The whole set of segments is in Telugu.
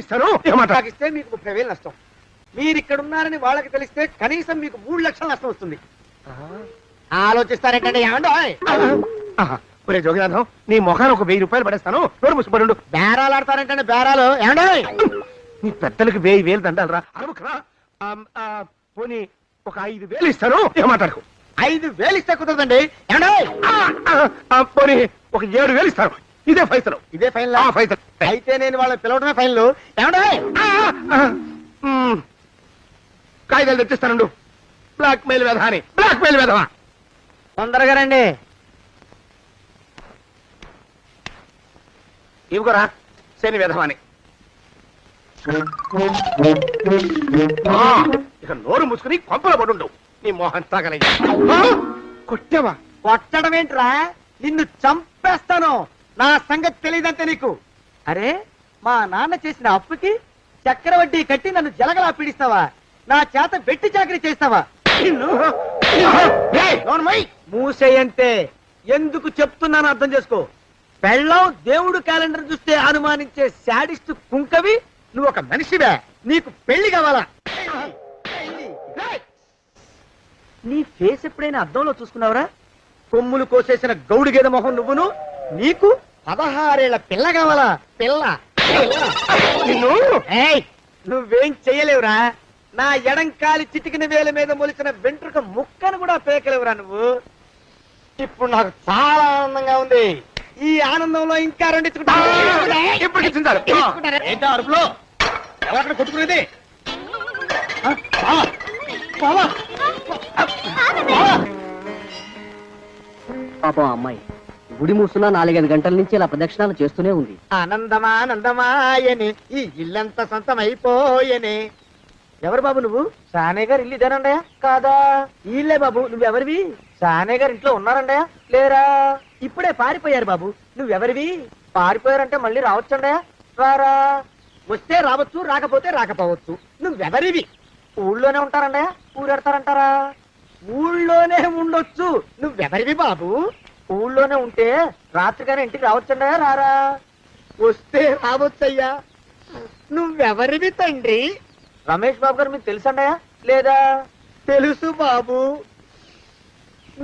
ఇస్తాను. ఏమాట నాకు ఇస్తే మీకు 30,000 నష్టం. మీరు ఇక్కడ ఉన్నారని వాళ్ళకి తెలిస్తే కనీసం మీకు 3 లక్షల నష్టం వస్తుంది. ఆలోచిస్తారేంటండి? ఏమండో ఒరే జోగినాథం, నీ మొఖాన్ని ఒక 1000 రూపాయలు పడేస్తాను. నోరు మూసుకుపడు. బేరాలు ఆడతారేంటండి? బేరాలు ఏమండో? నీ పెద్దలకు 1000 దండాలరా. అనుకురా పోనీ ఒక 5,000 ఇస్తాను. ఏమాటాడుకో. 5,000 ఇస్తే కుదరదండి. ఏమండో? పోనీ ఒక 7,000 ఇస్తాను. ఇదే ఫైసలు. ఇదే ఫైన్ ఫైసలు. అయితే నేను వాళ్ళని పిలవడమే ఫైన్లు. ఏమండో? కాగితాలు తెచ్చిస్తానండు. బ్లాక్ మెయిల్ వేధవాని. బ్లాక్ మెయిల్ వేధవా. తొందరగా రండి. ఇవిగోరా శని వేధవాని. ఇక నోరు మూసుకుని కొంపల పడుండు. నీ మోహన్ తాగలయ్యా. కొట్టావా? కొట్టడం ఏంట్రా? నిన్ను చంపేస్తాను. నా సంగతి తెలియదంటే నీకు. అరే, మా నాన్న చేసిన అప్పుకి చక్రవడ్డీ కట్టి నన్ను జలగలా పీడిస్తావా? నా చేత వెట్టి చాకరీ చేస్తావా? మూసేయంతే. ఎందుకు చెప్తున్నాను అర్థం చేసుకో. పెళ్ళం దేవుడు క్యాలెండర్ చూస్తే అనుమానించే శాడిస్ట్ కుంకవి నువ్వు ఒక మనిషివే. నీకు పెళ్లి కావాలా? నీ ఫేస్ ఎప్పుడైనా అద్దంలో చూసుకున్నావురా? కొమ్ములు కోసేసిన గౌడు గేదె మొహం నువ్వును. నీకు 16 ఏళ్ల పిల్ల కావాలా? పిల్ల నువ్వేం చెయ్యలేవురా. నా ఎడంకాలి చిటికిన వేల మీద మొలిచిన వెంట్రుక ముక్కను కూడా పేకలేవురా నువ్వు. ఇప్పుడు నాకు చాలా ఆనందంగా ఉంది. ఈ ఆనందంలో ఇంకా అరుపులో ఎవరక్కడ కొట్టుకునేది? పాపం అమ్మాయి గుడి మూసున్న 4-5 గంటల నుంచి ఇలా ప్రదక్షిణాలు చేస్తూనే ఉంది. ఆనందమానందమాయని ఈ ఇల్లంతా సొంతం అయిపోయని. ఎవరు బాబు నువ్వు? సానయ్య గారు ఇల్లు ఇదేనండయా? కాదా? ఇల్లే బాబు. నువ్వెవరివి? సానయ్య గారు ఇంట్లో ఉన్నారండయా? లేరా? ఇప్పుడే పారిపోయారు బాబు. నువ్వెవరివి? పారిపోయారంటే మళ్ళీ రావచ్చండయా? రారా? వస్తే రావచ్చు, రాకపోతే రాకపోవచ్చు. నువ్వెవరివి? ఊళ్ళోనే ఉంటారండయా? ఊరెడతారంటారా? ఊళ్ళోనే ఉండొచ్చు. నువ్వెవరివి బాబు? ఊళ్ళోనే ఉంటే రాత్రిగానే ఇంటికి రావచ్చండయా? రారా? వస్తే రావచ్చయ్యా. నువ్వెవరివి తండ్రి? రమేష్ బాబు గారు మీకు తెలుసండయా? లేదా? తెలుసు బాబు.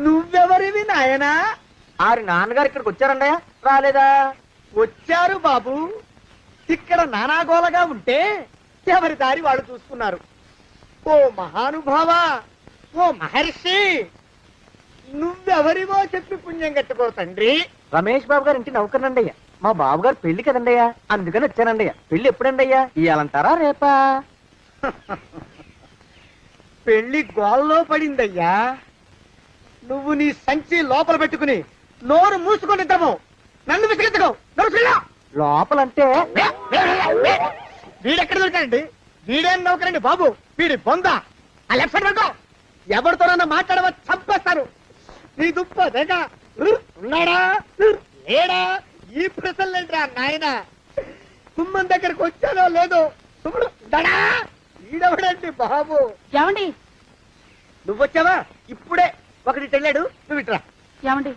నువ్వెవరివి నాయనా? ఆరి నాన్నగారు ఇక్కడికి వచ్చారండయా? రాలేదా? వచ్చారు బాబు. ఇక్కడ నానాగోలగా ఉంటే ఎవరి దారి వాళ్ళు చూసుకున్నారు. ఓ మహానుభావ, ఓ మహర్షి, నువ్వెవరివో చెప్పి పుణ్యం కట్టుకో తండ్రి. రమేష్ బాబు గారు ఇంటి నౌకర్నండయ్యా. మా బాబు గారు పెళ్లి కదండయ్యా, అందుకని వచ్చానండయ్యా. పెళ్లి ఎప్పుడండయ్యా? ఇయ్యాలంటారా రేపా? పెళ్లి గోల్లో పడిందయ్యా. నువ్వు నీ సంచి లోపల పెట్టుకుని నోరు మూసుకొని ఇద్దాము. నన్ను విసిగెత్తుకో. లోపలంటే వీడెక్కడ దొరికాడండి? వీడేం నౌకరండి బాబు, వీడి బొంద. ఆ లెఫ్ట్ సైడ్ పడుకో. ఎవరితోనన్నా మాట్లాడవా చంపేస్తాను. నీ దుప్ప దగ్గ ఉన్నాడా లేడా? ఈ ప్రశ్నలేంట్రా నాయన? కుమ్మం దగ్గరకు వచ్చానో లేదో తుమ్ముడు దడా. వీడెవడండి బాబు? ఏమండి? నువ్వొచ్చావా? ఇప్పుడే ఒకటి తెల్లాడు. నువ్వు ఇట్రా. ఏమండి,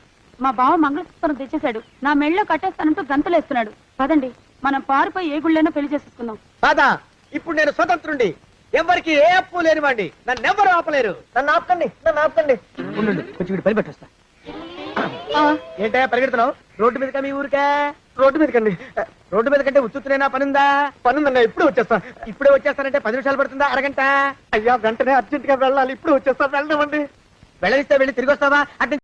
మా బావ మంగళసూత్రం తెచ్చేశాడు. నా మెళ్ళో కట్టేస్తానంటూ గంతులేస్తున్నాడు. పదండి, మనం పారిపోయి ఏ గుళ్ళైనా పెళ్లి చేసేసుకుందాం. కాదా? ఇప్పుడు నేను స్వతంత్రుండి, ఎవరికి ఏ అప్పు లేని వాడిని. నన్ను ఎవరు ఆపలేరు. నన్ను ఆపకండి, నన్ను ఆపకండి. ఉండండి, కొంచెం వీడి పని పెట్టొస్తా. ఏంటయ్యా పరిగెడుతున్నావు? రోడ్డు మీదకా మీ ఊరికా? రోడ్డు మీదకండి. రోడ్డు మీద కంటే ఉత్తున్నా పనుందా? పనుందన్నా. ఇప్పుడే వచ్చేస్తా. ఇప్పుడే వచ్చేస్తానంటే 10 నిమిషాలు పడుతుందా? అరగంట? అయ్యా వెంటనే అర్జెంట్ గా వెళ్ళాలి. ఇప్పుడు వచ్చేస్తా. వెళ్ళమండి. వెళ్ళనిస్తే వెళ్ళి తిరిగి వస్తావా? అంటే